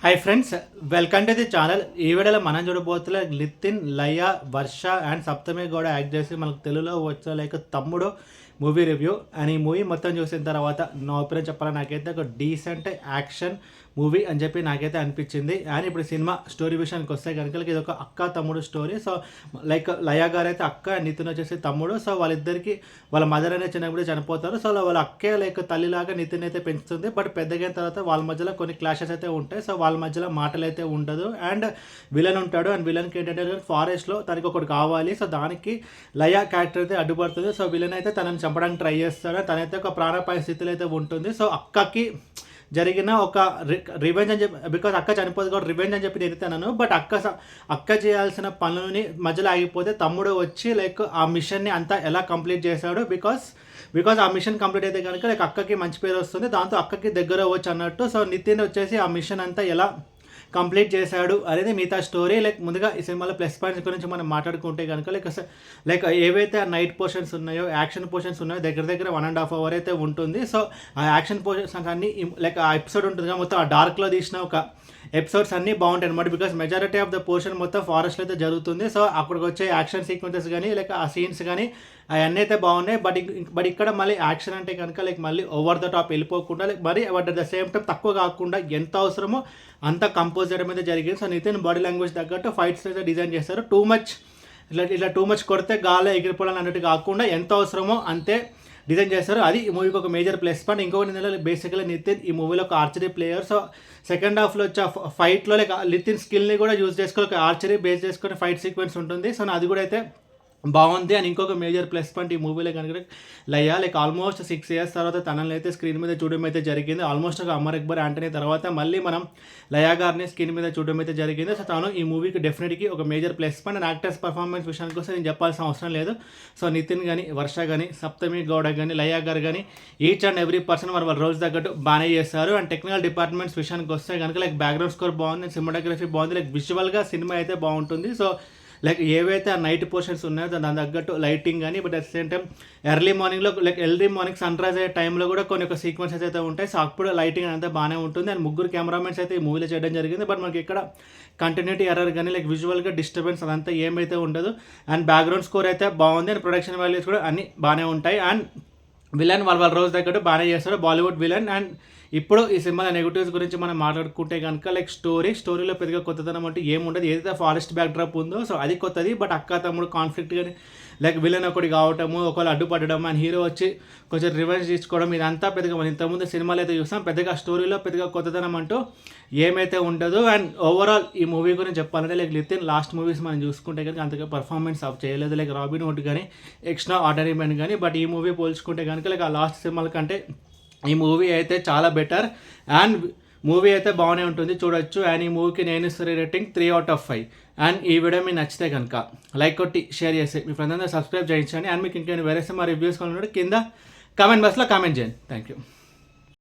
Hi friends, welcome to the channel. ఈ వీడియోలో మనం చూడబోతున్న నితిన్, లయ, వర్ష అండ్ సప్తమి గౌడ యాక్ట్ చేసి మనకు తెలుగులో వచ్చే లైక్ తమ్ముడు మూవీ రివ్యూ. అండ్ ఈ మూవీ మొత్తం చూసిన తర్వాత నా ఒపీనియన్ చెప్పాలి, నాకైతే ఒక డీసెంట్ యాక్షన్ మూవీ అని చెప్పి నాకైతే అనిపించింది. అండ్ ఇప్పుడు సినిమా స్టోరీ విషయానికి వస్తే కనుక ఇది ఒక అక్క తమ్ముడు స్టోరీ. సో లైక్ లయ గారు అయితే అక్క, నితిన్ వచ్చేసి తమ్ముడు. సో వాళ్ళిద్దరికి వాళ్ళ మదర్ అనేది చిన్నప్పుడు చనిపోతారు. సో వాళ్ళ అక్కే లైక్ తల్లిలాగా నితిన్ అయితే పెంచుతుంది. బట్ పెద్దగైన తర్వాత వాళ్ళ మధ్యలో కొన్ని క్లాషెస్ అయితే ఉంటాయి. సో వాళ్ళ మధ్యలో మాటలు అయితే ఉండదు. అండ్ విలన్ ఉంటాడు. అండ్ విలన్కి ఏంటంటే ఫారెస్ట్లో తనకి ఒకటి కావాలి. సో దానికి లయ క్యారెక్టర్ అయితే అడ్డుపడుతుంది. సో విలన్ అయితే తనని చంపడానికి ట్రై చేస్తాడు. తనైతే ఒక ప్రాణాపాయ స్థితిలో అయితే ఉంటుంది. సో అక్కకి జరిగిన ఒక రివెంజ్ అని చెప్పి, బికాజ్ అక్క చనిపోతుంది కూడా రివెంజ్ అని చెప్పి నేను బట్ అక్క చేయాల్సిన పనులని మధ్యలో ఆగిపోతే తమ్ముడు వచ్చి లైక్ ఆ మిషన్ని అంతా ఎలా కంప్లీట్ చేశాడు. బికాజ్ ఆ మిషన్ కంప్లీట్ అయితే కనుక లైక్ అక్కకి మంచి పేరు వస్తుంది, దాంతో అక్కకి దగ్గర అవ్వచ్చు అన్నట్టు. సో నితిన్ వచ్చేసి ఆ మిషన్ అంతా ఎలా కంప్లీట్ చేశాడు అనేది మిగతా స్టోరీ. లైక్ ముందుగా ఈ సినిమాలో ప్లస్ పాయింట్స్ గురించి మనం మాట్లాడుకుంటే కనుక లైక్ ఏవైతే నైట్ పోర్షన్స్ ఉన్నాయో, యాక్షన్ పోర్షన్స్ ఉన్నాయో దగ్గర 1.5 hours అయితే ఉంటుంది. సో ఆ యాక్షన్ పోర్షన్స్ అన్ని లైక్ ఆ ఎపిసోడ్ ఉంటుంది మొత్తం ఆ డార్క్లో తీసిన ఒక ఎపిసోడ్స్ అన్నీ బాగుంటాయి అనమాట. Because majority of the portion మొత్తం ఫారెస్ట్లో అయితే జరుగుతుంది. సో అక్కడికి వచ్చే యాక్షన్ సీక్వెన్సెస్ కానీ లైక్ ఆ సీన్స్ కానీ అవన్నీ అయితే బాగున్నాయి. బట్ ఇక్కడ మళ్ళీ యాక్షన్ అంటే కనుక లైక్ మళ్ళీ ఓవర్ ద టాప్ వెళ్ళిపోకుండా లైక్ మరి అట్ ద సేమ్ టైం తక్కువ కాకుండా ఎంత అవసరమో అంత కంపోజ్ చేయడం అయితే జరిగింది. సో నితిన్ బాడీ లాంగ్వేజ్ తగ్గట్టు ఫైట్స్ అయితే డిజైన్ చేస్తారు. టూ మచ్ కొడితే గాల్లో ఎగిరిపోవాలని అన్నట్టు కాకుండా ఎంత అవసరమో అంతే డిజైన్ చేస్తారు. అది ఈ మూవీకి ఒక మేజర్ ప్లస్ పాయింట్. ఇంకొకటి ఏంటంటే బేసిక్గా నితిన్ ఈ మూవీలో ఒక ఆర్చరీ ప్లేయర్. సో సెకండ్ హాఫ్లో వచ్చే ఫైట్లో లైక్ నితిన్ స్కిల్ని కూడా యూజ్ చేసుకొని ఒక ఆర్చరీ బేస్ చేసుకొని ఫైట్ సీక్వెన్స్ ఉంటుంది. సో అది కూడా అయితే బాగుంది. అండ్ ఇంకొక మేజర్ ప్లస్ పాయింట్ ఈ మూవీలో కనుక లయ లైక్ ఆల్మోస్ట్ 6 years తర్వాత తనని అయితే స్క్రీన్ మీద చూడడం అయితే జరిగింది. ఆల్మోస్ట్ ఒక అమర్ అక్బర్ యాంటనీ తర్వాత మళ్ళీ మనం లయ గారిని స్క్రీన్ మీద చూడడం అయితే జరిగింది. సో తను ఈ మూవీకి డెఫినెట్గా ఒక major plus point. And actors performance విషయానికి వస్తే నేను చెప్పాల్సిన అవసరం లేదు. సో నితిన్ కానీ, వర్ష కానీ, సప్తమి గౌడ కానీ, లయ గారు కానీ ఈచ్ అండ్ ఎవ్రీ పర్సన్ వాళ్ళ రోజు తగ్గట్టు బాగానే చేస్తారు. అండ్ టెక్నికల్ డిపార్ట్మెంట్స్ విషయానికి వస్తే కనుక లైక్ బ్యాక్గ్రౌండ్ స్కోర్ బాగుంది, సినిమాటోగ్రఫీ బాగుంది, లైక్ విజువల్గా సినిమా అయితే బాగుంటుంది. సో లైక్ ఏవైతే ఆ నైట్ పోర్షన్స్ ఉన్నాయో దాని తగ్గట్టు లైటింగ్ కానీ, but at same time early morning sun rise అయ్యే టైంలో కూడా కొన్ని ఒక సీక్వెన్సెస్ అయితే ఉంటాయి. సో అప్పుడు లైటింగ్ అంతా బాగానే ఉంటుంది. అండ్ ముగ్గురు కెమెరామెన్స్ అయితే ఈ మూవీలో చేయడం జరిగింది. బట్ మనకి ఇక్కడ కంటిన్యూటీ ఎర్రర్ కానీ లైక్ విజువల్గా డిస్టర్బెన్స్ అదంతా ఏమైతే ఉండదు. అండ్ బ్యాక్గ్రౌండ్ స్కోర్ అయితే బాగుంది. అండ్ ప్రొడక్షన్ వాల్యూస్ కూడా అన్నీ బాగానే ఉంటాయి. అండ్ విలన్ వాళ్ళ రోజు తగ్గట్టు బాగానే చేస్తారు, బాలీవుడ్ విలన్. అండ్ ఇప్పుడు ఈ సినిమాల నెగిటివ్స్ గురించి మనం మాట్లాడుకుంటే కనుక లైక్ స్టోరీలో పెద్దగా కొత్తదనం అంటే ఏముండదు. ఏదైతే ఫారెస్ట్ బ్యాక్డ్రాప్ ఉందో సో అది కొత్తది. బట్ అక్క తమ్ముడు కాన్ఫ్లిక్ట్ కానీ లైక్ విలన్ ఒకటి కావటము, ఒకళ్ళు అడ్డుపడడం, అండ్ హీరో వచ్చి కొంచెం రివెంజ్ తీసుకోవడం, ఇదంతా పెద్దగా మనం ఇంతకుముందు సినిమాలు అయితే చూస్తాం. పెద్దగా స్టోరీలో పెద్దగా కొత్తదనం అంటూ ఏమైతే ఉండదు. అండ్ ఓవరాల్ ఈ మూవీ గురించి చెప్పాలంటే లైక్ నితిన్ లాస్ట్ మూవీస్ మనం చూసుకుంటే కనుక అంతగా పర్ఫార్మెన్స్ చేయలేదు. లైక్ రాబిన్ హుడ్ కానీ, ఎక్స్ట్రా ఆర్డినరీ మ్యాన్ కానీ. బట్ ఈ మూవీ పోల్చుకుంటే కనుక లైక్ ఆ లాస్ట్ సినిమాల కంటే ఈ మూవీ అయితే చాలా బెటర్. అండ్ మూవీ అయితే బాగానే ఉంటుంది, చూడొచ్చు. అండ్ ఈ మూవీకి నేను ఇస్తున్న రేటింగ్ 3 out of 5. అండ్ ఈ వీడియో మీకు నచ్చితే కనుక లైక్ కొట్టి షేర్ చేసి మీ ఫ్రెండ్స్ అందరూ సబ్స్క్రైబ్ చేయించండి. అండ్ మీకు ఇంకేమైనా వేరే సినిమా రివ్యూస్ కావాలంటే కింద కామెంట్ బాక్స్లో కామెంట్ చేయండి. Thank you.